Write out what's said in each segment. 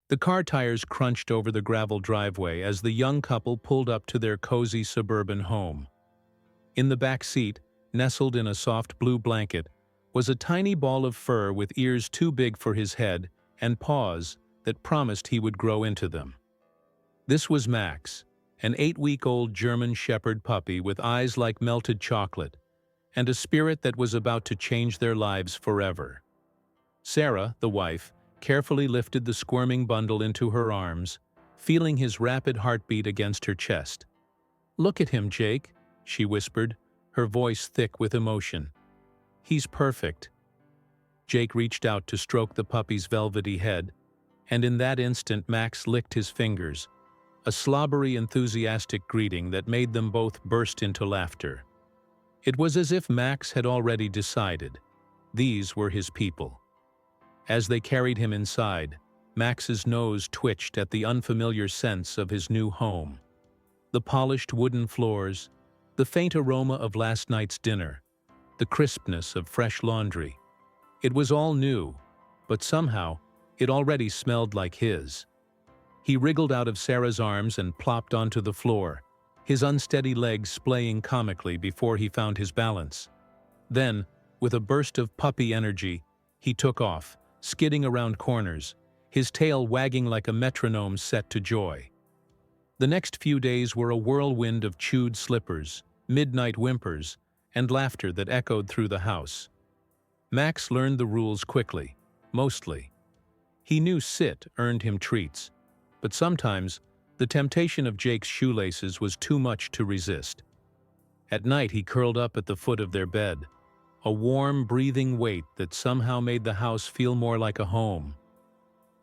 The car tires crunched over the gravel driveway as the young couple pulled up to their cozy suburban home. In the back seat, nestled in a soft blue blanket, was a tiny ball of fur with ears too big for his head and paws that promised he would grow into them. This was Max, an 8-week-old German Shepherd puppy with eyes like melted chocolate, and a spirit that was about to change their lives forever. Sarah, the wife, carefully lifted the squirming bundle into her arms, feeling his rapid heartbeat against her chest. "Look at him, Jake," she whispered, her voice thick with emotion. "He's perfect." Jake reached out to stroke the puppy's velvety head, and in that instant Max licked his fingers, a slobbery, enthusiastic greeting that made them both burst into laughter. It was as if Max had already decided. These were his people. As they carried him inside, Max's nose twitched at the unfamiliar sense of his new home. The polished wooden floors, the faint aroma of last night's dinner, the crispness of fresh laundry. It was all new, but somehow it already smelled like his. He wriggled out of Sarah's arms and plopped onto the floor, his unsteady legs splaying comically before he found his balance. Then, with a burst of puppy energy, he took off, skidding around corners, his tail wagging like a metronome set to joy. The next few days were a whirlwind of chewed slippers, midnight whimpers, and laughter that echoed through the house. Max learned the rules quickly, mostly. He knew sit earned him treats, but sometimes the temptation of Jake's shoelaces was too much to resist. At night he curled up at the foot of their bed, a warm, breathing weight that somehow made the house feel more like a home.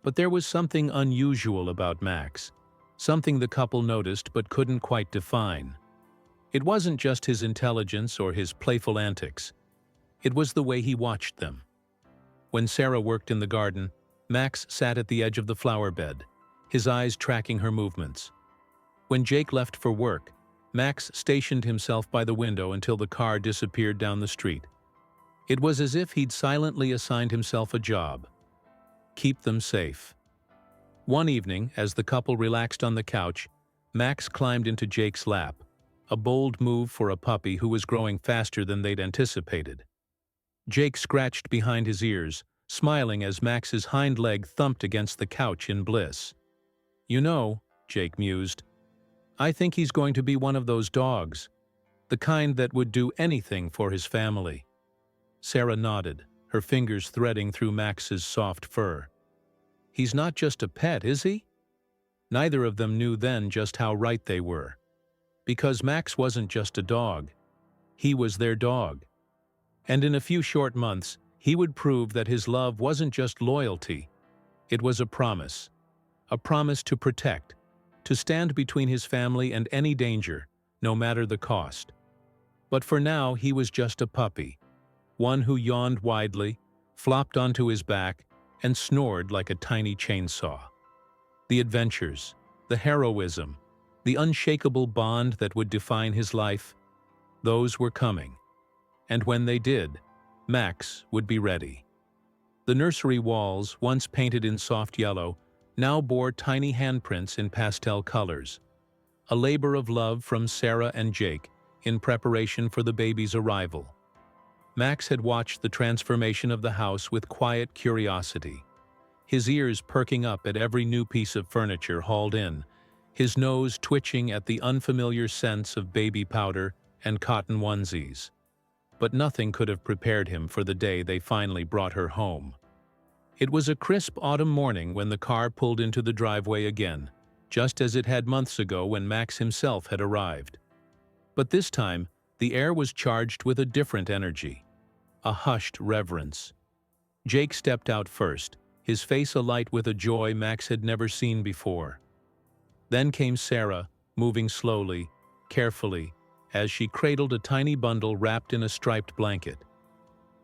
But there was something unusual about Max, something the couple noticed but couldn't quite define. It wasn't just his intelligence or his playful antics. It was the way he watched them. When Sarah worked in the garden, Max sat at the edge of the flower bed, his eyes tracking her movements. When Jake left for work, Max stationed himself by the window until the car disappeared down the street. It was as if he'd silently assigned himself a job: keep them safe. One evening, as the couple relaxed on the couch, Max climbed into Jake's lap, a bold move for a puppy who was growing faster than they'd anticipated. Jake scratched behind his ears, smiling as Max's hind leg thumped against the couch in bliss. "You know," Jake mused, "I think he's going to be one of those dogs, the kind that would do anything for his family." Sarah nodded, her fingers threading through Max's soft fur. "He's not just a pet, is he?" Neither of them knew then just how right they were. Because Max wasn't just a dog. He was their dog. And in a few short months, he would prove that his love wasn't just loyalty. It was a promise to protect, to stand between his family and any danger, no matter the cost. But for now, he was just a puppy, one who yawned widely, flopped onto his back, and snored like a tiny chainsaw. The adventures, the heroism, the unshakable bond that would define his life, those were coming. And when they did, Max would be ready. The nursery walls, once painted in soft yellow, now bore tiny handprints in pastel colors, a labor of love from Sarah and Jake in preparation for the baby's arrival. Max had watched the transformation of the house with quiet curiosity, his ears perking up at every new piece of furniture hauled in, his nose twitching at the unfamiliar scents of baby powder and cotton onesies. But nothing could have prepared him for the day they finally brought her home. It was a crisp autumn morning when the car pulled into the driveway again, just as it had months ago when Max himself had arrived. But this time, the air was charged with a different energy, a hushed reverence. Jake stepped out first, his face alight with a joy Max had never seen before. Then came Sarah, moving slowly, carefully, as she cradled a tiny bundle wrapped in a striped blanket.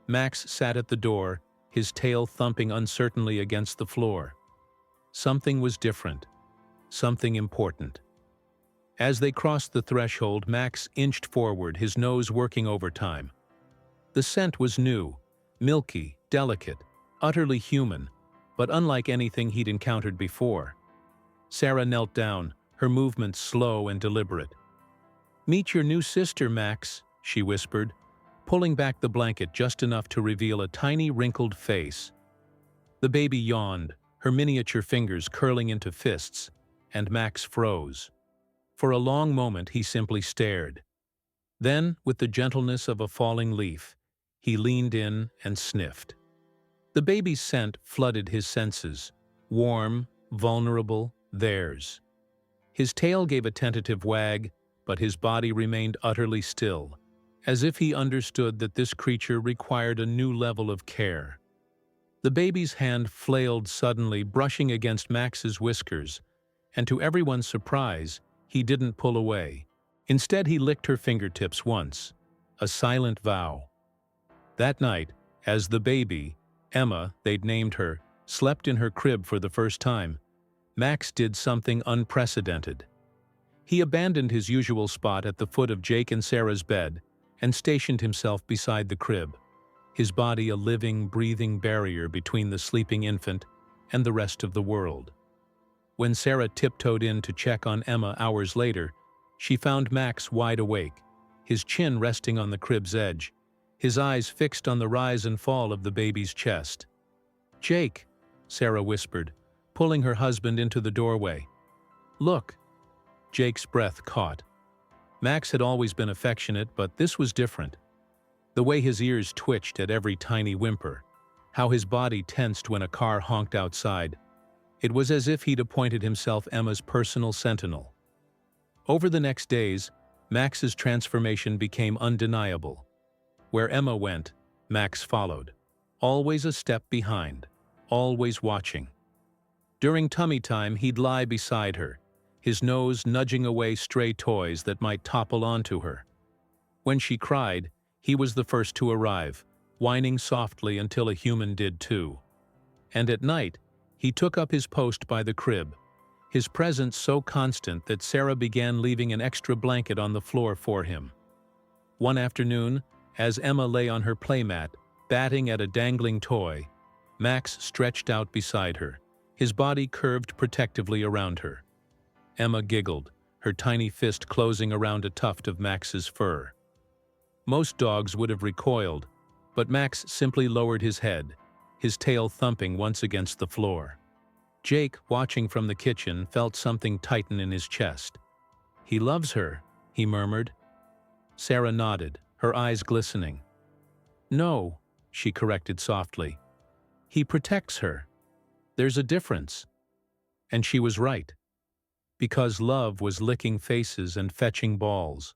Max sat at the door, his tail thumping uncertainly against the floor. Something was different, something important. As they crossed the threshold, Max inched forward, his nose working overtime. The scent was new, milky, delicate, utterly human, but unlike anything he'd encountered before. Sarah knelt down, her movements slow and deliberate. "Meet your new sister, Max," she whispered, pulling back the blanket just enough to reveal a tiny wrinkled face. The baby yawned, her miniature fingers curling into fists, and Max froze. For a long moment he simply stared. Then, with the gentleness of a falling leaf, he leaned in and sniffed. The baby's scent flooded his senses, warm, vulnerable, theirs. His tail gave a tentative wag, but his body remained utterly still, as if he understood that this creature required a new level of care. The baby's hand flailed suddenly, brushing against Max's whiskers, and to everyone's surprise, he didn't pull away. Instead, he licked her fingertips once, a silent vow. That night, as the baby, Emma, they'd named her, slept in her crib for the first time, Max did something unprecedented. He abandoned his usual spot at the foot of Jake and Sarah's bed and stationed himself beside the crib, his body a living, breathing barrier between the sleeping infant and the rest of the world. When Sarah tiptoed in to check on Emma hours later, she found Max wide awake, his chin resting on the crib's edge, his eyes fixed on the rise and fall of the baby's chest. "Jake," Sarah whispered, pulling her husband into the doorway. "Look." Jake's breath caught. Max had always been affectionate, but this was different. The way his ears twitched at every tiny whimper, how his body tensed when a car honked outside. It was as if he'd appointed himself Emma's personal sentinel. Over the next days, Max's transformation became undeniable. Where Emma went, Max followed, always a step behind, always watching. During tummy time, he'd lie beside her, his nose nudging away stray toys that might topple onto her. When she cried, he was the first to arrive, whining softly until a human did too. And at night, he took up his post by the crib, his presence so constant that Sarah began leaving an extra blanket on the floor for him. One afternoon, as Emma lay on her playmat, batting at a dangling toy, Max stretched out beside her, his body curved protectively around her. Emma giggled, her tiny fist closing around a tuft of Max's fur. Most dogs would have recoiled, but Max simply lowered his head, his tail thumping once against the floor. Jake, watching from the kitchen, felt something tighten in his chest. "He loves her," he murmured. Sarah nodded, her eyes glistening. "No," she corrected softly. "He protects her. There's a difference." And she was right. Because love was licking faces and fetching balls.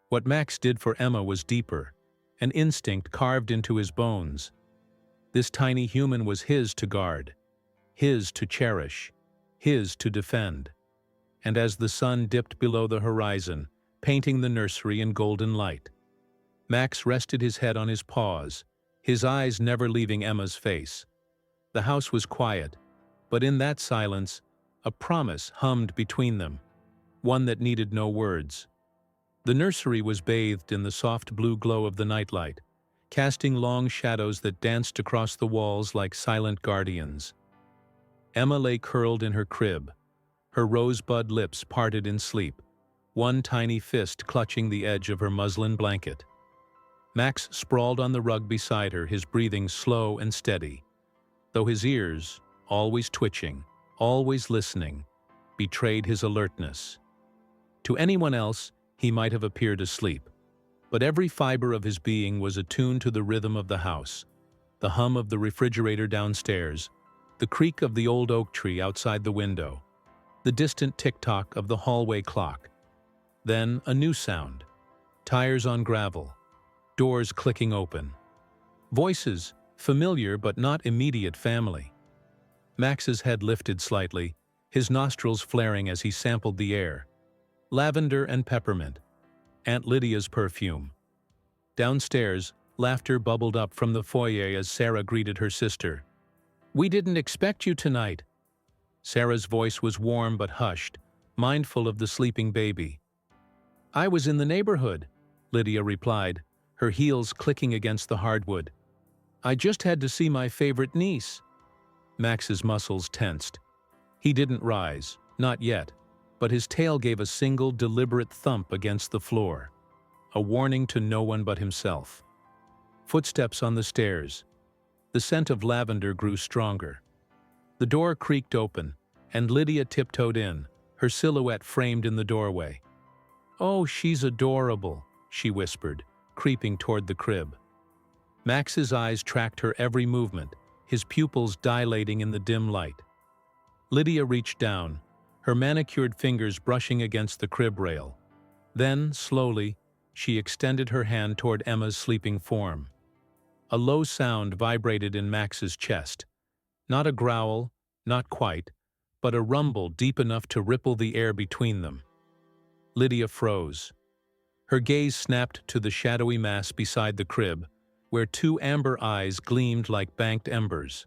What Max did for Emma was deeper, an instinct carved into his bones. This tiny human was his to guard, his to cherish, his to defend. And as the sun dipped below the horizon, painting the nursery in golden light, Max rested his head on his paws, his eyes never leaving Emma's face. The house was quiet, but in that silence, a promise hummed between them, one that needed no words. The nursery was bathed in the soft blue glow of the nightlight, casting long shadows that danced across the walls like silent guardians. Emma lay curled in her crib, her rosebud lips parted in sleep, one tiny fist clutching the edge of her muslin blanket. Max sprawled on the rug beside her, his breathing slow and steady, though his ears, always twitching, always listening, betrayed his alertness. To anyone else, he might have appeared asleep, but every fiber of his being was attuned to the rhythm of the house, the hum of the refrigerator downstairs, the creak of the old oak tree outside the window, the distant tick-tock of the hallway clock. Then a new sound, tires on gravel, doors clicking open. Voices, familiar but not immediate family. Max's head lifted slightly, his nostrils flaring as he sampled the air. Lavender and peppermint, Aunt Lydia's perfume. Downstairs, laughter bubbled up from the foyer as Sarah greeted her sister. "We didn't expect you tonight." Sarah's voice was warm but hushed, mindful of the sleeping baby. "I was in the neighborhood," Lydia replied, her heels clicking against the hardwood. "I just had to see my favorite niece." Max's muscles tensed. He didn't rise, not yet, but his tail gave a single deliberate thump against the floor, a warning to no one but himself. Footsteps on the stairs. The scent of lavender grew stronger. The door creaked open, and Lydia tiptoed in, her silhouette framed in the doorway. "Oh, she's adorable," she whispered, creeping toward the crib. Max's eyes tracked her every movement, his pupils dilating in the dim light. Lydia reached down, her manicured fingers brushing against the crib rail. Then, slowly, she extended her hand toward Emma's sleeping form. A low sound vibrated in Max's chest. Not a growl, not quite, but a rumble deep enough to ripple the air between them. Lydia froze. Her gaze snapped to the shadowy mass beside the crib, where two amber eyes gleamed like banked embers.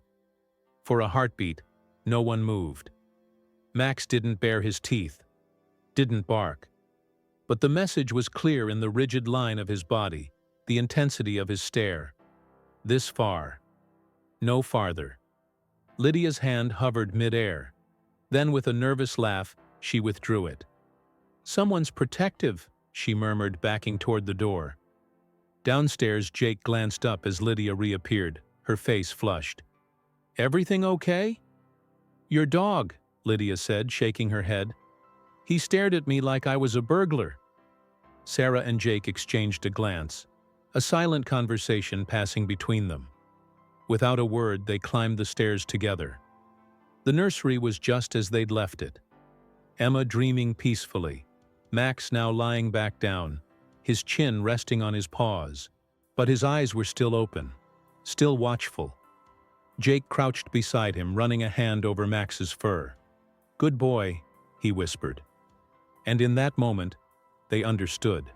For a heartbeat, no one moved. Max didn't bare his teeth, didn't bark. But the message was clear in the rigid line of his body, the intensity of his stare. This far. No farther. Lydia's hand hovered mid-air. Then, with a nervous laugh, she withdrew it. "Someone's protective," she murmured, backing toward the door. Downstairs, Jake glanced up as Lydia reappeared, her face flushed. "Everything okay?" "Your dog," Lydia said, shaking her head. "He stared at me like I was a burglar." Sarah and Jake exchanged a glance, a silent conversation passing between them. Without a word, they climbed the stairs together. The nursery was just as they'd left it. Emma dreaming peacefully, Max now lying back down, his chin resting on his paws, but his eyes were still open, still watchful. Jake crouched beside him, running a hand over Max's fur. "Good boy," he whispered. And in that moment, they understood.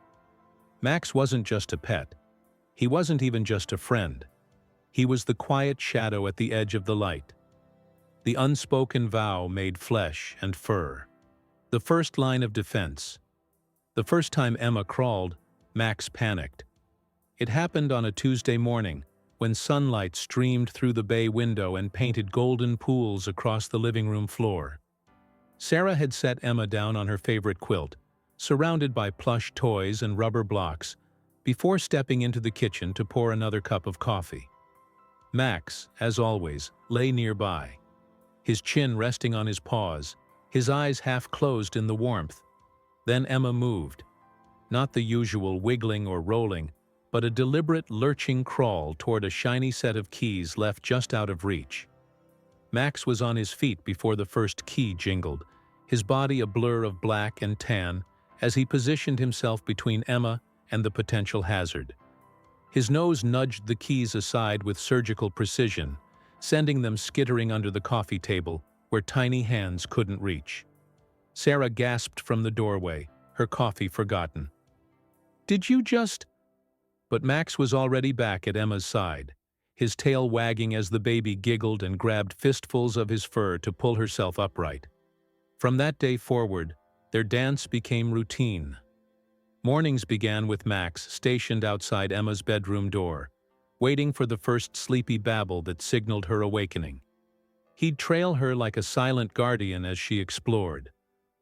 Max wasn't just a pet. He wasn't even just a friend. He was the quiet shadow at the edge of the light. The unspoken vow made flesh and fur. The first line of defense. The first time Emma crawled, Max panicked. It happened on a Tuesday morning, when sunlight streamed through the bay window and painted golden pools across the living room floor. Sarah had set Emma down on her favorite quilt, surrounded by plush toys and rubber blocks, before stepping into the kitchen to pour another cup of coffee. Max, as always, lay nearby, his chin resting on his paws, his eyes half closed in the warmth. Then Emma moved. Not the usual wiggling or rolling, but a deliberate lurching crawl toward a shiny set of keys left just out of reach. Max was on his feet before the first key jingled, his body a blur of black and tan as he positioned himself between Emma and the potential hazard. His nose nudged the keys aside with surgical precision, sending them skittering under the coffee table where tiny hands couldn't reach. Sarah gasped from the doorway, her coffee forgotten. "Did you just—" But Max was already back at Emma's side, his tail wagging as the baby giggled and grabbed fistfuls of his fur to pull herself upright. From that day forward, their dance became routine. Mornings began with Max stationed outside Emma's bedroom door, waiting for the first sleepy babble that signaled her awakening. He'd trail her like a silent guardian as she explored,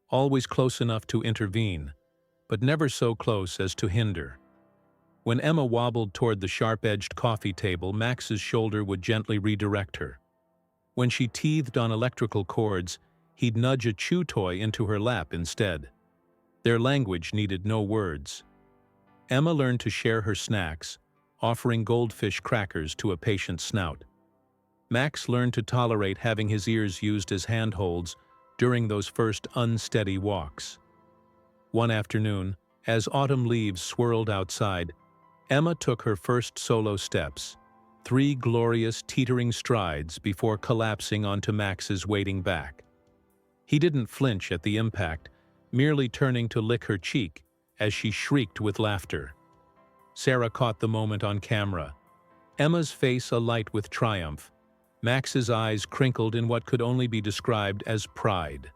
always close enough to intervene, but never so close as to hinder. When Emma wobbled toward the sharp-edged coffee table, Max's shoulder would gently redirect her. When she teethed on electrical cords, he'd nudge a chew toy into her lap instead. Their language needed no words. Emma learned to share her snacks, offering goldfish crackers to a patient snout. Max learned to tolerate having his ears used as handholds during those first unsteady walks. One afternoon, as autumn leaves swirled outside, Emma took her first solo steps, 3 glorious teetering strides before collapsing onto Max's waiting back. He didn't flinch at the impact, merely turning to lick her cheek as she shrieked with laughter. Sarah caught the moment on camera, Emma's face alight with triumph, Max's eyes crinkled in what could only be described as pride.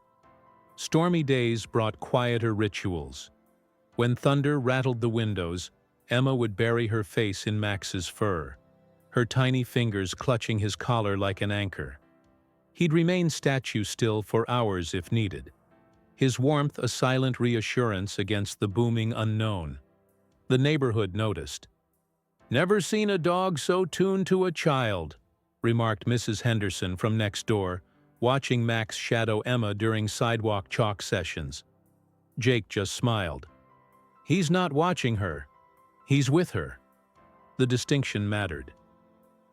Stormy days brought quieter rituals. When thunder rattled the windows, Emma would bury her face in Max's fur, her tiny fingers clutching his collar like an anchor. He'd remain statue still for hours if needed. His warmth a silent reassurance against the booming unknown. The neighborhood noticed. "Never seen a dog so tuned to a child," remarked Mrs. Henderson from next door, watching Max shadow Emma during sidewalk chalk sessions. Jake just smiled. "He's not watching her. He's with her." The distinction mattered.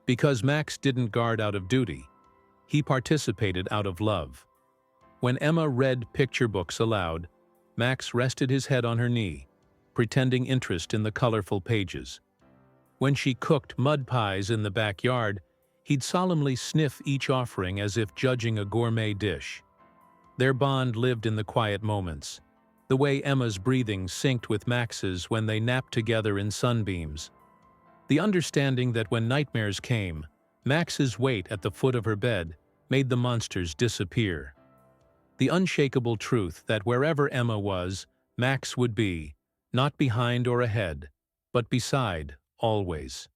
Because Max didn't guard out of duty, he participated out of love. When Emma read picture books aloud, Max rested his head on her knee, pretending interest in the colorful pages. When she cooked mud pies in the backyard, he'd solemnly sniff each offering as if judging a gourmet dish. Their bond lived in the quiet moments, the way Emma's breathing synced with Max's when they napped together in sunbeams. The understanding that when nightmares came, Max's weight at the foot of her bed made the monsters disappear. The unshakable truth that wherever Emma was, Max would be, not behind or ahead, but beside, always.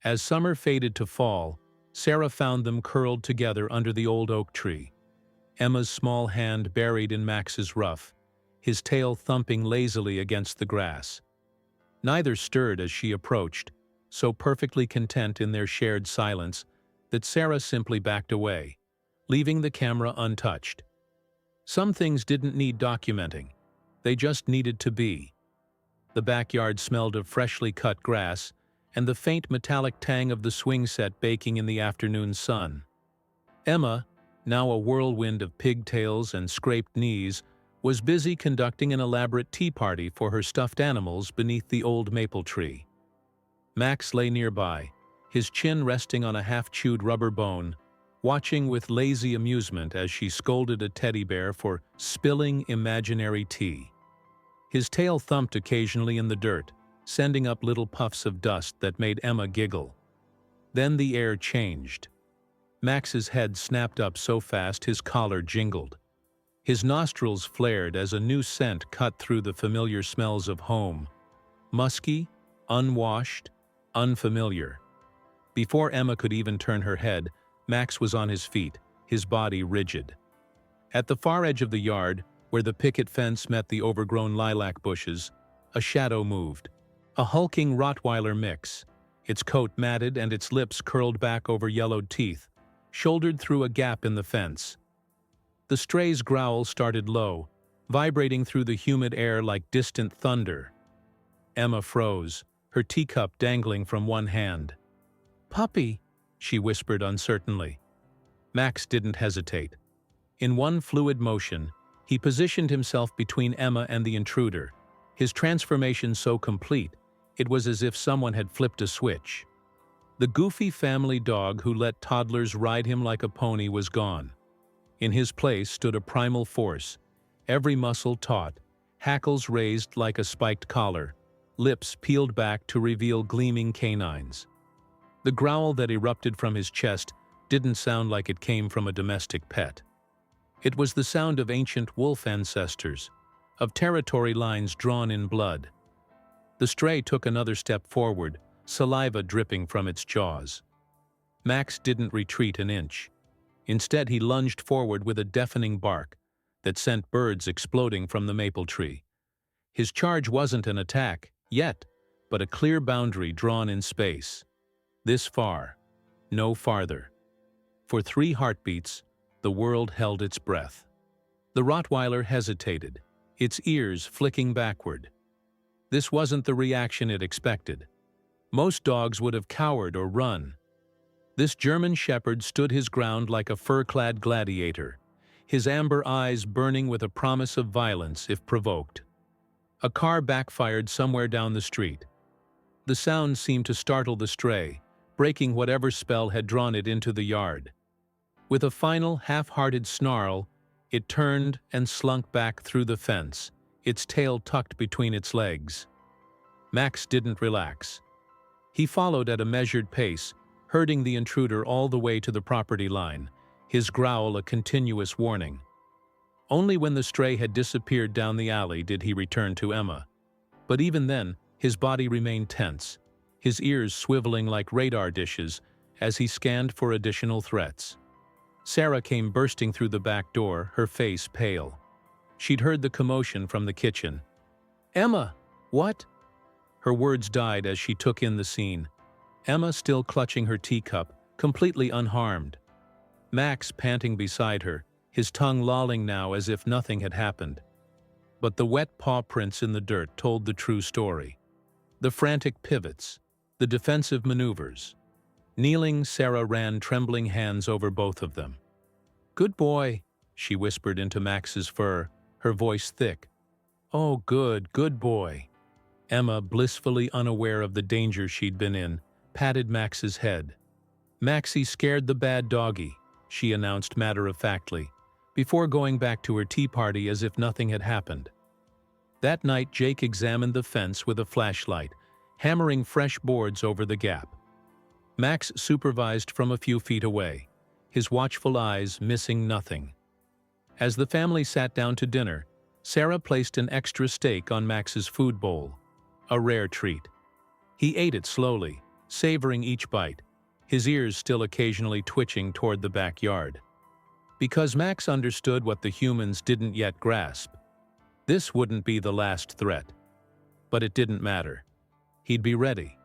As summer faded to fall, Sarah found them curled together under the old oak tree, Emma's small hand buried in Max's ruff, his tail thumping lazily against the grass. Neither stirred as she approached, so perfectly content in their shared silence that Sarah simply backed away, leaving the camera untouched. Some things didn't need documenting. They just needed to be. The backyard smelled of freshly cut grass and the faint metallic tang of the swing set baking in the afternoon sun. Emma, now a whirlwind of pigtails and scraped knees, was busy conducting an elaborate tea party for her stuffed animals beneath the old maple tree. Max lay nearby, his chin resting on a half-chewed rubber bone, watching with lazy amusement as she scolded a teddy bear for spilling imaginary tea. His tail thumped occasionally in the dirt, sending up little puffs of dust that made Emma giggle. Then the air changed. Max's head snapped up so fast his collar jingled. His nostrils flared as a new scent cut through the familiar smells of home. Musky, unwashed, unfamiliar. Before Emma could even turn her head, Max was on his feet, his body rigid. At the far edge of the yard, where the picket fence met the overgrown lilac bushes, a shadow moved. A hulking Rottweiler mix, its coat matted and its lips curled back over yellowed teeth, shouldered through a gap in the fence. The stray's growl started low, vibrating through the humid air like distant thunder. Emma froze, her teacup dangling from one hand. "Puppy," she whispered uncertainly. Max didn't hesitate. In one fluid motion, he positioned himself between Emma and the intruder, his transformation so complete, it was as if someone had flipped a switch. The goofy family dog who let toddlers ride him like a pony was gone. In his place stood a primal force, every muscle taut, hackles raised like a spiked collar, lips peeled back to reveal gleaming canines. The growl that erupted from his chest didn't sound like it came from a domestic pet. It was the sound of ancient wolf ancestors, of territory lines drawn in blood. The stray took another step forward, saliva dripping from its jaws. Max didn't retreat an inch. Instead, he lunged forward with a deafening bark that sent birds exploding from the maple tree. His charge wasn't an attack, yet, but a clear boundary drawn in space. This far, no farther. For 3 heartbeats, the world held its breath. The Rottweiler hesitated, its ears flicking backward. This wasn't the reaction it expected. Most dogs would have cowered or run. This German shepherd stood his ground like a fur-clad gladiator, his amber eyes burning with a promise of violence if provoked. A car backfired somewhere down the street. The sound seemed to startle the stray, breaking whatever spell had drawn it into the yard. With a final, half-hearted snarl, it turned and slunk back through the fence, its tail tucked between its legs. Max didn't relax. He followed at a measured pace, herding the intruder all the way to the property line, his growl a continuous warning. Only when the stray had disappeared down the alley did he return to Emma. But even then, his body remained tense, his ears swiveling like radar dishes as he scanned for additional threats. Sarah came bursting through the back door, her face pale. She'd heard the commotion from the kitchen. "Emma! What?" Her words died as she took in the scene. Emma still clutching her teacup, completely unharmed. Max panting beside her, his tongue lolling now as if nothing had happened. But the wet paw prints in the dirt told the true story. The frantic pivots, the defensive maneuvers. Kneeling, Sarah ran trembling hands over both of them. "Good boy," she whispered into Max's fur, her voice thick. "Oh, good boy." Emma, blissfully unaware of the danger she'd been in, patted Max's head. "Maxie scared the bad doggy," she announced matter-of-factly, before going back to her tea party as if nothing had happened. That night, Jake examined the fence with a flashlight, hammering fresh boards over the gap. Max supervised from a few feet away, his watchful eyes missing nothing. As the family sat down to dinner, Sarah placed an extra steak on Max's food bowl, a rare treat. He ate it slowly, savoring each bite, his ears still occasionally twitching toward the backyard. Because Max understood what the humans didn't yet grasp. This wouldn't be the last threat. But it didn't matter. He'd be ready.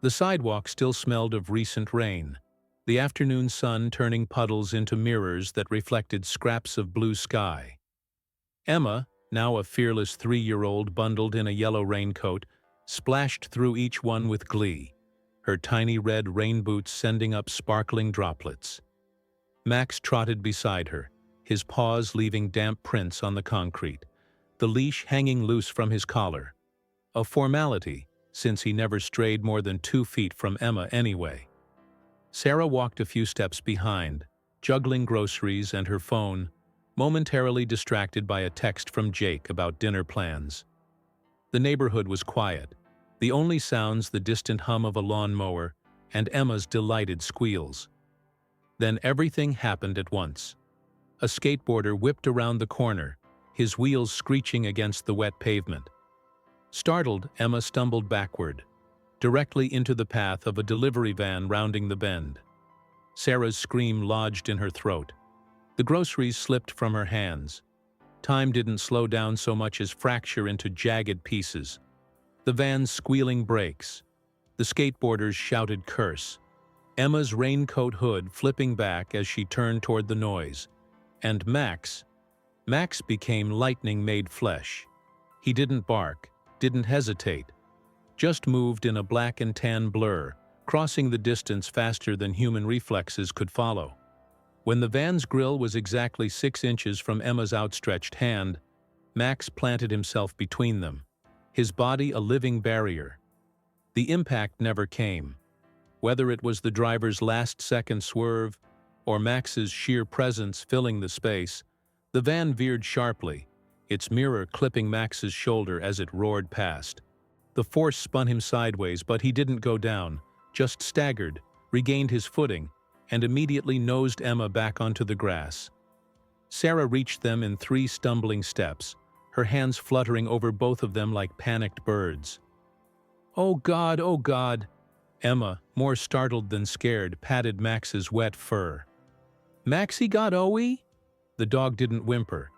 The sidewalk still smelled of recent rain, the afternoon sun turning puddles into mirrors that reflected scraps of blue sky. Emma, now a fearless 3-year-old bundled in a yellow raincoat, splashed through each one with glee, her tiny red rain boots sending up sparkling droplets. Max trotted beside her, his paws leaving damp prints on the concrete, the leash hanging loose from his collar. A formality, since he never strayed more than 2 feet from Emma anyway. Sarah walked a few steps behind, juggling groceries and her phone, momentarily distracted by a text from Jake about dinner plans. The neighborhood was quiet, the only sounds the distant hum of a lawnmower and Emma's delighted squeals. Then everything happened at once. A skateboarder whipped around the corner, his wheels screeching against the wet pavement. Startled, Emma stumbled backward, directly into the path of a delivery van rounding the bend. Sarah's scream lodged in her throat. The groceries slipped from her hands. Time didn't slow down so much as fracture into jagged pieces. The van's squealing brakes. The skateboarder's shouted curse. Emma's raincoat hood flipping back as she turned toward the noise. And Max became lightning made flesh. He didn't bark, didn't hesitate, just moved in a black and tan blur, crossing the distance faster than human reflexes could follow. When the van's grill was exactly 6 inches from Emma's outstretched hand, Max planted himself between them, his body a living barrier. The impact never came. Whether it was the driver's last-second swerve or Max's sheer presence filling the space, the van veered sharply, its mirror clipping Max's shoulder as it roared past. The force spun him sideways, but he didn't go down, just staggered, regained his footing, and immediately nosed Emma back onto the grass. Sarah reached them in 3 stumbling steps, her hands fluttering over both of them like panicked birds. "Oh God, oh God!" Emma, more startled than scared, patted Max's wet fur. "Maxie got Owie?" The dog didn't whimper,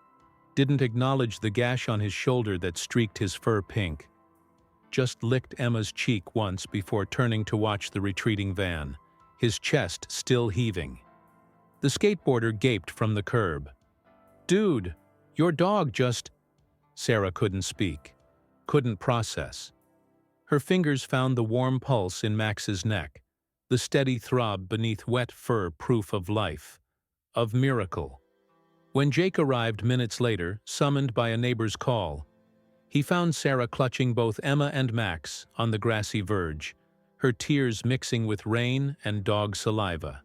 didn't acknowledge the gash on his shoulder that streaked his fur pink. Just licked Emma's cheek once before turning to watch the retreating van, his chest still heaving. The skateboarder gaped from the curb. "Dude, your dog just—" Sarah couldn't speak, couldn't process. Her fingers found the warm pulse in Max's neck, the steady throb beneath wet fur proof of life, of miracle. When Jake arrived minutes later, summoned by a neighbor's call, he found Sarah clutching both Emma and Max on the grassy verge, her tears mixing with rain and dog saliva.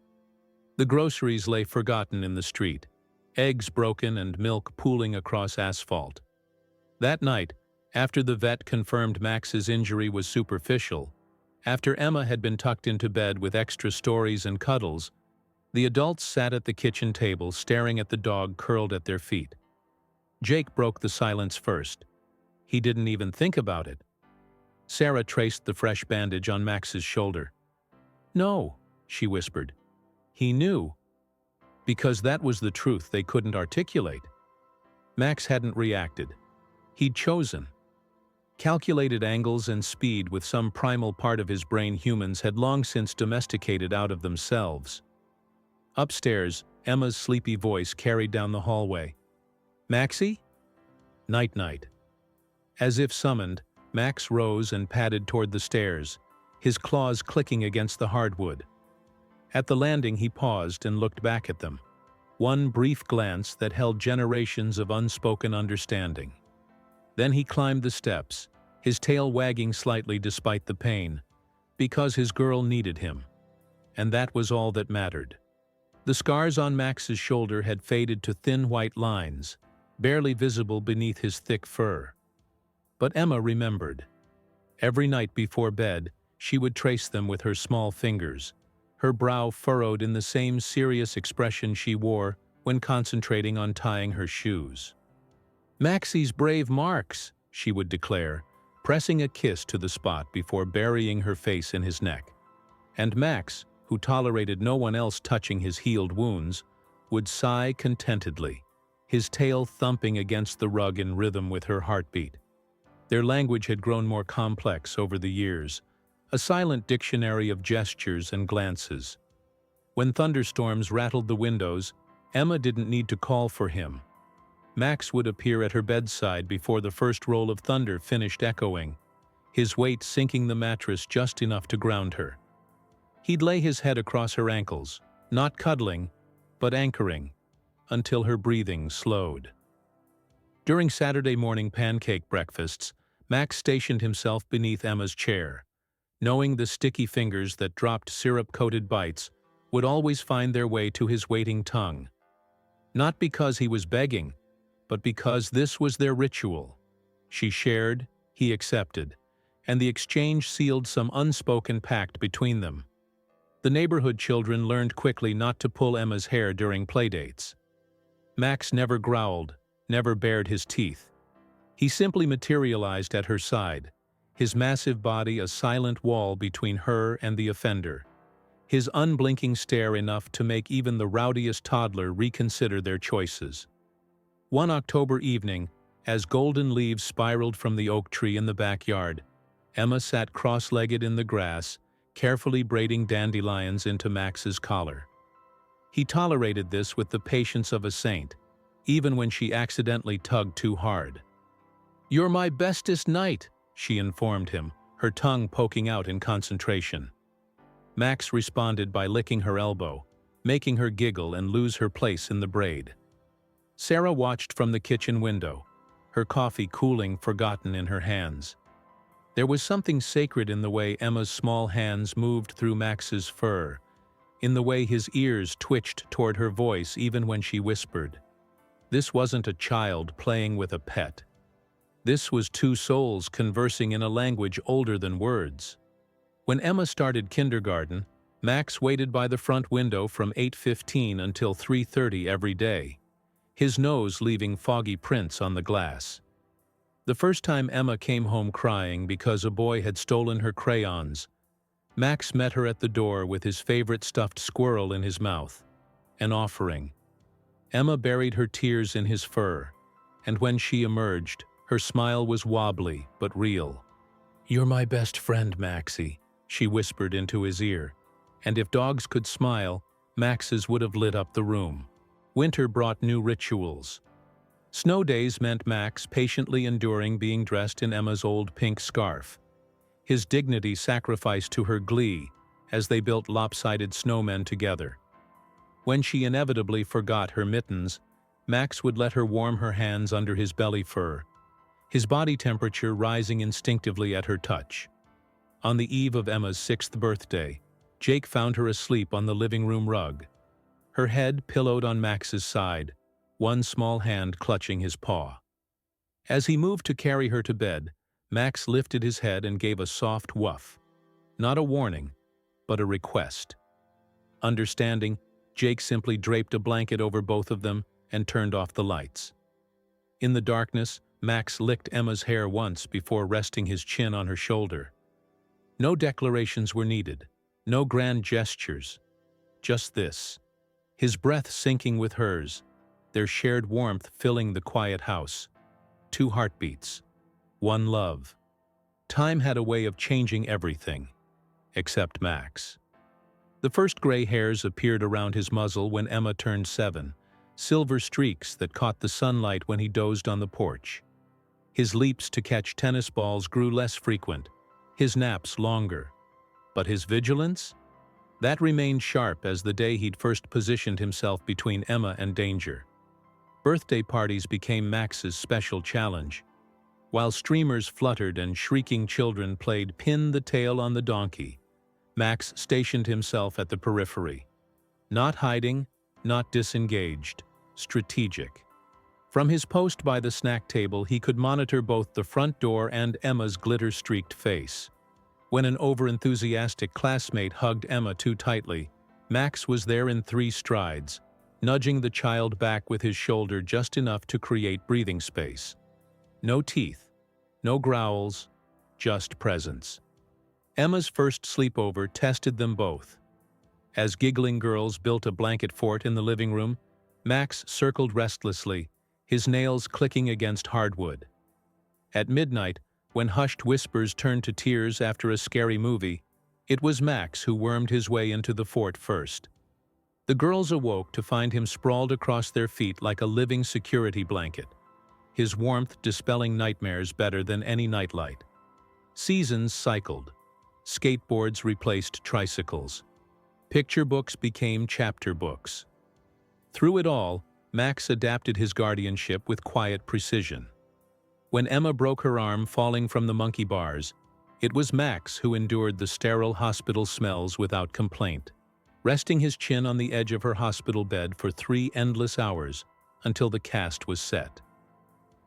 The groceries lay forgotten in the street, eggs broken and milk pooling across asphalt. That night, after the vet confirmed Max's injury was superficial, after Emma had been tucked into bed with extra stories and cuddles, the adults sat at the kitchen table staring at the dog curled at their feet. Jake broke the silence first. He didn't even think about it. Sarah traced the fresh bandage on Max's shoulder. "No," she whispered. "He knew." because that was the truth they couldn't articulate. Max hadn't reacted. He'd chosen. Calculated angles and speed with some primal part of his brain humans had long since domesticated out of themselves. Upstairs, Emma's sleepy voice carried down the hallway. "Maxie?" "Night-night." As if summoned, Max rose and padded toward the stairs, his claws clicking against the hardwood. At the landing he paused and looked back at them, one brief glance that held generations of unspoken understanding. Then he climbed the steps, his tail wagging slightly despite the pain, because his girl needed him. And that was all that mattered. The scars on Max's shoulder had faded to thin white lines, barely visible beneath his thick fur. But Emma remembered. Every night before bed, she would trace them with her small fingers, her brow furrowed in the same serious expression she wore when concentrating on tying her shoes. "Maxie's brave marks," she would declare, pressing a kiss to the spot before burying her face in his neck. And Max, who tolerated no one else touching his healed wounds, would sigh contentedly, his tail thumping against the rug in rhythm with her heartbeat. Their language had grown more complex over the years, a silent dictionary of gestures and glances. When thunderstorms rattled the windows, Emma didn't need to call for him. Max would appear at her bedside before the first roll of thunder finished echoing, his weight sinking the mattress just enough to ground her. He'd lay his head across her ankles, not cuddling, but anchoring, until her breathing slowed. During Saturday morning pancake breakfasts, Max stationed himself beneath Emma's chair, knowing the sticky fingers that dropped syrup-coated bites would always find their way to his waiting tongue. Not because he was begging, but because this was their ritual. She shared, he accepted, and the exchange sealed some unspoken pact between them. The neighborhood children learned quickly not to pull Emma's hair during playdates. Max never growled, never bared his teeth. He simply materialized at her side, his massive body a silent wall between her and the offender, his unblinking stare enough to make even the rowdiest toddler reconsider their choices. One October evening, as golden leaves spiraled from the oak tree in the backyard, Emma sat cross-legged in the grass, carefully braiding dandelions into Max's collar. He tolerated this with the patience of a saint, even when she accidentally tugged too hard. "You're my bestest night," she informed him, her tongue poking out in concentration. Max responded by licking her elbow, making her giggle and lose her place in the braid. Sarah watched from the kitchen window, her coffee cooling forgotten in her hands. There was something sacred in the way Emma's small hands moved through Max's fur, in the way his ears twitched toward her voice even when she whispered. This wasn't a child playing with a pet. This was two souls conversing in a language older than words. When Emma started kindergarten, Max waited by the front window from 8:15 until 3:30 every day, his nose leaving foggy prints on the glass. The first time Emma came home crying because a boy had stolen her crayons, Max met her at the door with his favorite stuffed squirrel in his mouth, an offering. Emma buried her tears in his fur, and when she emerged, her smile was wobbly but real. "You're my best friend, Maxie," she whispered into his ear, and if dogs could smile, Max's would have lit up the room. Winter brought new rituals. Snow days meant Max patiently enduring being dressed in Emma's old pink scarf, his dignity sacrificed to her glee as they built lopsided snowmen together. When she inevitably forgot her mittens, Max would let her warm her hands under his belly fur, his body temperature rising instinctively at her touch. On the eve of Emma's 6th birthday, Jake found her asleep on the living room rug, her head pillowed on Max's side, one small hand clutching his paw. As he moved to carry her to bed, Max lifted his head and gave a soft woof. Not a warning, but a request. Understanding, Jake simply draped a blanket over both of them and turned off the lights. In the darkness, Max licked Emma's hair once before resting his chin on her shoulder. No declarations were needed, no grand gestures, just this. his breath syncing with hers, their shared warmth filling the quiet house. 2 heartbeats. 1 love. Time had a way of changing everything, except Max. The first gray hairs appeared around his muzzle when Emma turned 7, silver streaks that caught the sunlight when he dozed on the porch. His leaps to catch tennis balls grew less frequent, his naps longer. But his vigilance? That remained sharp as the day he'd first positioned himself between Emma and danger. Birthday parties became Max's special challenge. While streamers fluttered and shrieking children played pin the tail on the donkey, Max stationed himself at the periphery. Not hiding, not disengaged, strategic. From his post by the snack table, he could monitor both the front door and Emma's glitter-streaked face. When an overenthusiastic classmate hugged Emma too tightly, Max was there in 3 strides, nudging the child back with his shoulder just enough to create breathing space. No teeth, no growls, just presence. Emma's first sleepover tested them both. As giggling girls built a blanket fort in the living room, Max circled restlessly, his nails clicking against hardwood. At midnight, when hushed whispers turned to tears after a scary movie, it was Max who wormed his way into the fort first. The girls awoke to find him sprawled across their feet like a living security blanket, his warmth dispelling nightmares better than any nightlight. Seasons cycled. Skateboards replaced tricycles. Picture books became chapter books. Through it all, Max adapted his guardianship with quiet precision. When Emma broke her arm falling from the monkey bars, it was Max who endured the sterile hospital smells without complaint, resting his chin on the edge of her hospital bed for 3 endless hours until the cast was set.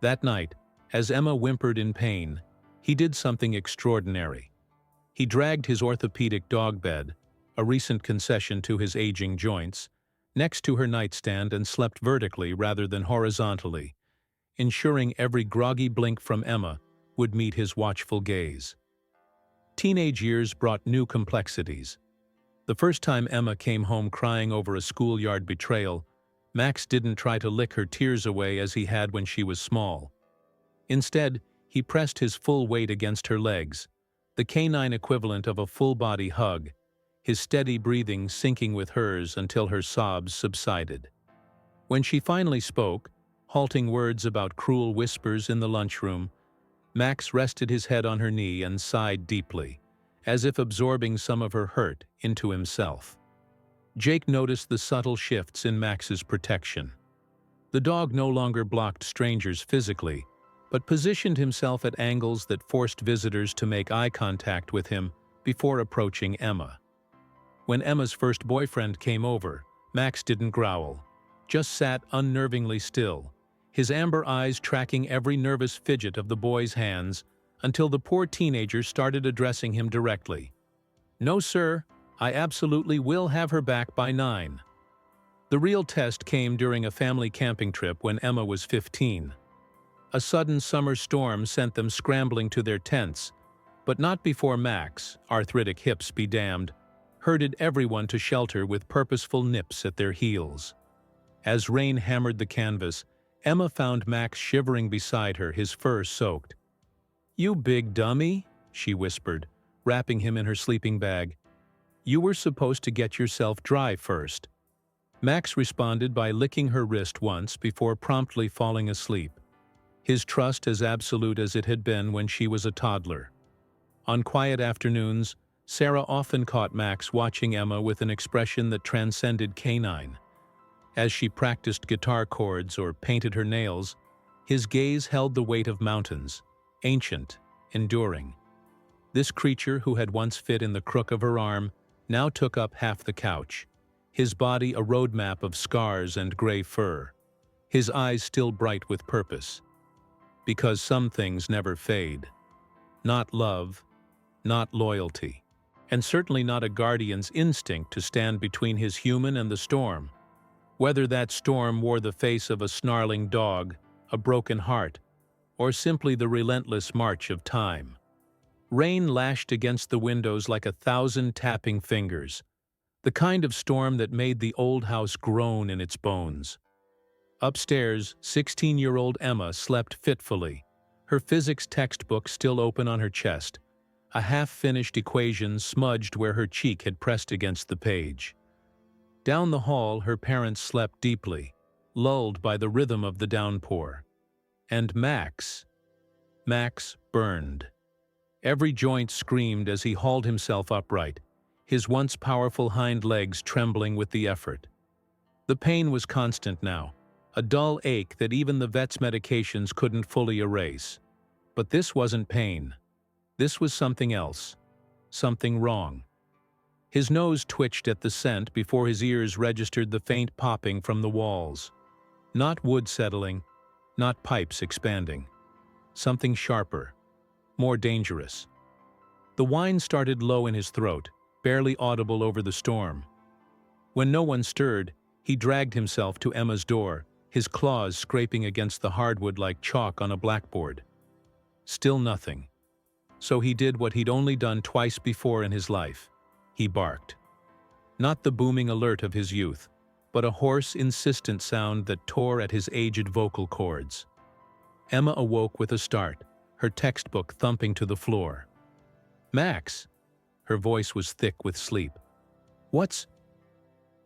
That night, as Emma whimpered in pain, he did something extraordinary. He dragged his orthopedic dog bed, a recent concession to his aging joints, next to her nightstand and slept vertically rather than horizontally, ensuring every groggy blink from Emma would meet his watchful gaze. Teenage years brought new complexities. The first time Emma came home crying over a schoolyard betrayal, Max didn't try to lick her tears away as he had when she was small. Instead, he pressed his full weight against her legs, the canine equivalent of a full-body hug, his steady breathing syncing with hers until her sobs subsided. When she finally spoke, halting words about cruel whispers in the lunchroom, Max rested his head on her knee and sighed deeply, as if absorbing some of her hurt into himself. Jake noticed the subtle shifts in Max's protection. The dog no longer blocked strangers physically, but positioned himself at angles that forced visitors to make eye contact with him before approaching Emma. When Emma's first boyfriend came over, Max didn't growl, just sat unnervingly still, his amber eyes tracking every nervous fidget of the boy's hands until the poor teenager started addressing him directly. "No, sir, I absolutely will have her back by 9. The real test came during a family camping trip when Emma was 15. A sudden summer storm sent them scrambling to their tents, but not before Max, arthritic hips be damned, herded everyone to shelter with purposeful nips at their heels. As rain hammered the canvas, Emma found Max shivering beside her, his fur soaked. "You big dummy," she whispered, wrapping him in her sleeping bag. "You were supposed to get yourself dry first." Max responded by licking her wrist once before promptly falling asleep, his trust as absolute as it had been when she was a toddler. On quiet afternoons, Sarah often caught Max watching Emma with an expression that transcended canine. As she practiced guitar chords or painted her nails, his gaze held the weight of mountains, ancient, enduring. This creature, who had once fit in the crook of her arm, now took up half the couch, his body a roadmap of scars and gray fur, his eyes still bright with purpose. Because some things never fade. Not love, not loyalty, and certainly not a guardian's instinct to stand between his human and the storm. Whether that storm wore the face of a snarling dog, a broken heart, or simply the relentless march of time. Rain lashed against the windows like 1,000 tapping fingers, The kind of storm that made the old house groan in its bones. Upstairs, 16-year-old Emma slept fitfully, her physics textbook still open on her chest, a half-finished equation smudged where her cheek had pressed against the page. Down the hall, her parents slept deeply, lulled by the rhythm of the downpour. And Max burned. Every joint screamed as he hauled himself upright, his once powerful hind legs trembling with the effort. The pain was constant now, a dull ache that even the vet's medications couldn't fully erase. But this wasn't pain. This was something else. Something wrong. His nose twitched at the scent before his ears registered the faint popping from the walls. Not wood settling, not pipes expanding. Something sharper, more dangerous. The whine started low in his throat, barely audible over the storm. When no one stirred, he dragged himself to Emma's door, his claws scraping against the hardwood like chalk on a blackboard. Still nothing. So he did what he'd only done twice before in his life. He barked. Not the booming alert of his youth, but a hoarse, insistent sound that tore at his aged vocal cords. Emma awoke with a start, her textbook thumping to the floor. "Max!" Her voice was thick with sleep. "What's—"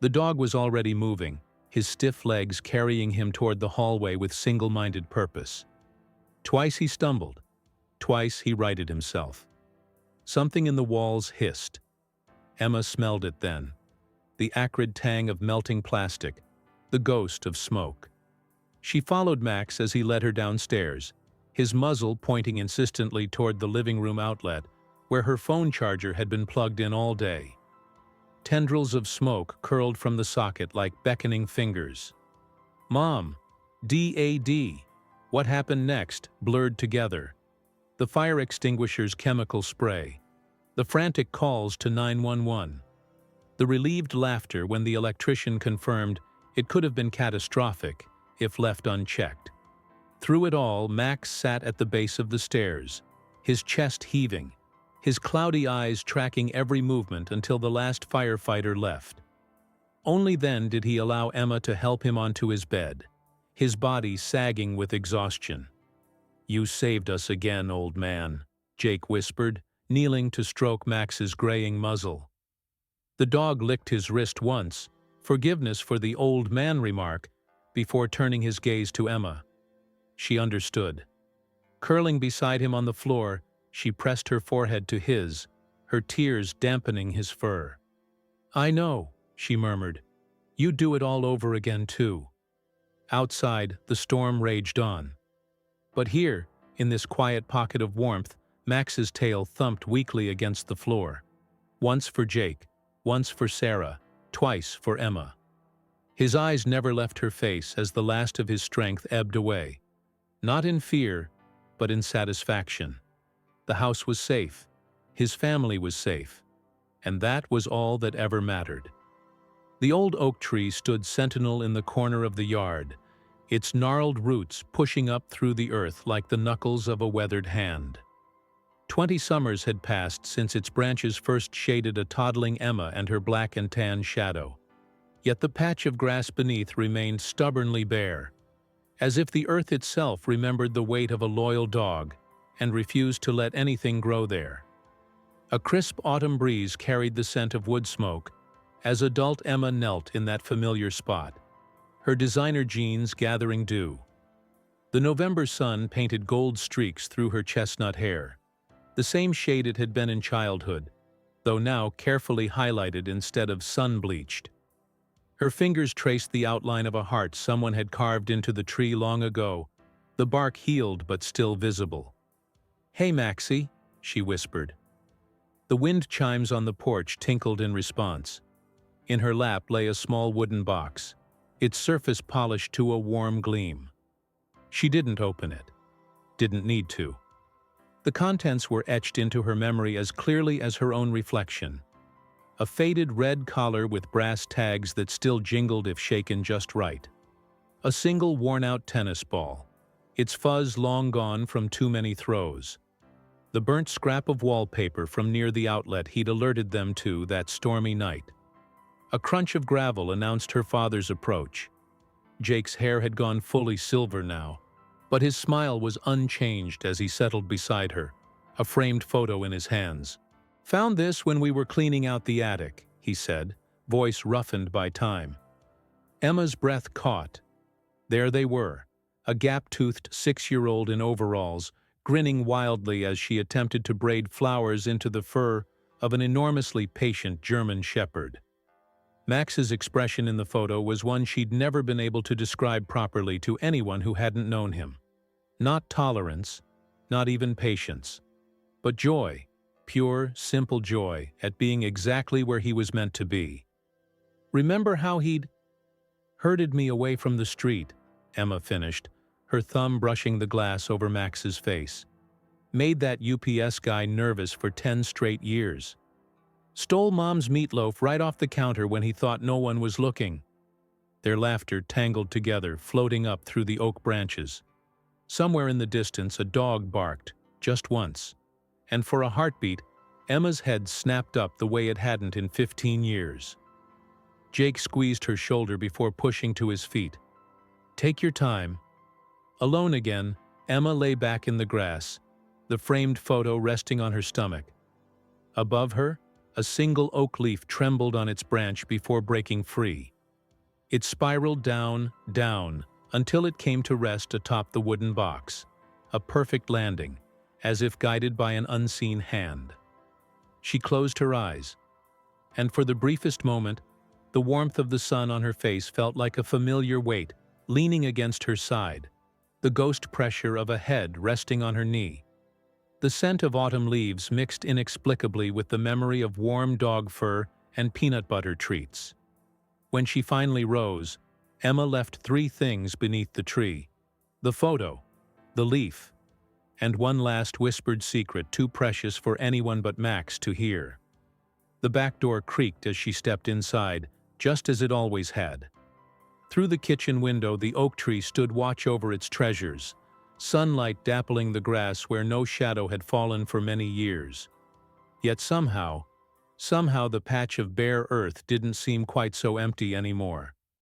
The dog was already moving, his stiff legs carrying him toward the hallway with single-minded purpose. Twice he stumbled. Twice he righted himself. Something in the walls hissed. Emma smelled it then. The acrid tang of melting plastic, the ghost of smoke. She followed Max as he led her downstairs, his muzzle pointing insistently toward the living room outlet, where her phone charger had been plugged in all day. Tendrils of smoke curled from the socket like beckoning fingers. "Mom! DAD! What happened next?" blurred together. The fire extinguisher's chemical spray. The frantic calls to 911. The relieved laughter when the electrician confirmed it could have been catastrophic if left unchecked. Through it all, Max sat at the base of the stairs, his chest heaving, his cloudy eyes tracking every movement until the last firefighter left. Only then did he allow Emma to help him onto his bed, his body sagging with exhaustion. "You saved us again, old man," Jake whispered, kneeling to stroke Max's graying muzzle. The dog licked his wrist once, forgiveness for the old man remark, before turning his gaze to Emma. She understood. Curling beside him on the floor, she pressed her forehead to his, her tears dampening his fur. "I know," she murmured. "You'd do it all over again, too." Outside, the storm raged on. But here, in this quiet pocket of warmth, Max's tail thumped weakly against the floor. Once for Jake, once for Sarah, twice for Emma. His eyes never left her face as the last of his strength ebbed away. Not in fear, but in satisfaction. The house was safe. His family was safe. And that was all that ever mattered. The old oak tree stood sentinel in the corner of the yard, its gnarled roots pushing up through the earth like the knuckles of a weathered hand. 20 summers had passed since its branches first shaded a toddling Emma and her black and tan shadow. Yet the patch of grass beneath remained stubbornly bare, as if the earth itself remembered the weight of a loyal dog and refused to let anything grow there. A crisp autumn breeze carried the scent of wood smoke as adult Emma knelt in that familiar spot, her designer jeans gathering dew. The November sun painted gold streaks through her chestnut hair, the same shade it had been in childhood, though now carefully highlighted instead of sun-bleached. Her fingers traced the outline of a heart someone had carved into the tree long ago, the bark healed but still visible. "Hey, Maxie," she whispered. The wind chimes on the porch tinkled in response. In her lap lay a small wooden box, its surface polished to a warm gleam. She didn't open it. Didn't need to. The contents were etched into her memory as clearly as her own reflection. A faded red collar with brass tags that still jingled if shaken just right. A single worn-out tennis ball, its fuzz long gone from too many throws. The burnt scrap of wallpaper from near the outlet he'd alerted them to that stormy night. A crunch of gravel announced her father's approach. Jake's hair had gone fully silver now, but his smile was unchanged as he settled beside her, a framed photo in his hands. "Found this when we were cleaning out the attic," he said, voice roughened by time. Emma's breath caught. There they were, a gap-toothed 6-year-old in overalls, grinning wildly as she attempted to braid flowers into the fur of an enormously patient German shepherd. Max's expression in the photo was one she'd never been able to describe properly to anyone who hadn't known him. Not tolerance, not even patience, but joy, pure, simple joy at being exactly where he was meant to be. "Remember how he'd herded me away from the street," Emma finished, her thumb brushing the glass over Max's face. "Made that UPS guy nervous for 10 straight years. Stole Mom's meatloaf right off the counter when he thought no one was looking." Their laughter tangled together, floating up through the oak branches. Somewhere in the distance, a dog barked, just once. And for a heartbeat, Emma's head snapped up the way it hadn't in 15 years. Jake squeezed her shoulder before pushing to his feet. "Take your time." Alone again, Emma lay back in the grass, the framed photo resting on her stomach. Above her, a single oak leaf trembled on its branch before breaking free. It spiraled down, down, until it came to rest atop the wooden box, a perfect landing, as if guided by an unseen hand. She closed her eyes, and for the briefest moment, the warmth of the sun on her face felt like a familiar weight leaning against her side, the ghost pressure of a head resting on her knee. The scent of autumn leaves mixed inexplicably with the memory of warm dog fur and peanut butter treats. When she finally rose, Emma left 3 things beneath the tree: the photo, the leaf, and one last whispered secret too precious for anyone but Max to hear. The back door creaked as she stepped inside, just as it always had. Through the kitchen window, the oak tree stood watch over its treasures, sunlight dappling the grass where no shadow had fallen for many years. Yet somehow the patch of bare earth didn't seem quite so empty anymore.